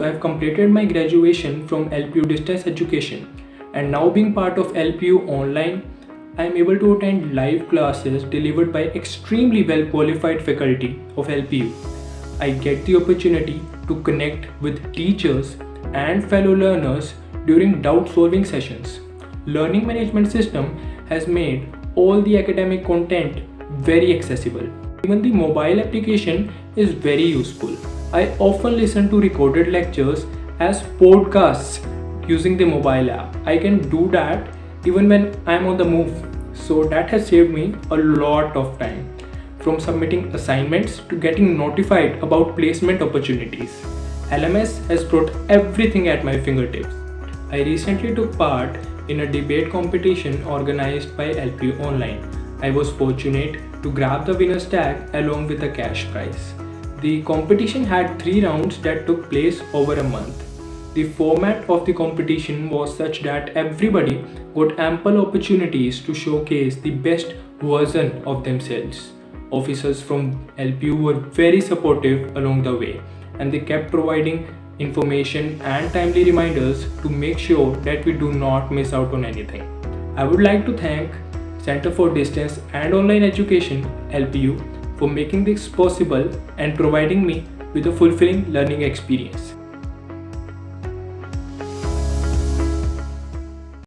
So I've completed my graduation from LPU Distance Education, and now being part of LPU Online, I am able to attend live classes delivered by extremely well qualified faculty of LPU. I get the opportunity to connect with teachers and fellow learners during doubt solving sessions. Learning management system has made all the academic content very accessible. Even the mobile application is very useful. I often listen to recorded lectures as podcasts using the mobile app. I can do that even when I'm on the move. So that has saved me a lot of time, from submitting assignments to getting notified about placement opportunities. LMS has brought everything at my fingertips. I recently took part in a debate competition organized by LPU Online. I was fortunate to grab the winner's tag along with the cash prize. The competition had 3 rounds that took place over a month. The format of the competition was such that everybody got ample opportunities to showcase the best version of themselves. Officers from LPU were very supportive along the way, and they kept providing information and timely reminders to make sure that we do not miss out on anything. I would like to thank Center for Distance and Online Education LPU for making this possible and providing me with a fulfilling learning experience.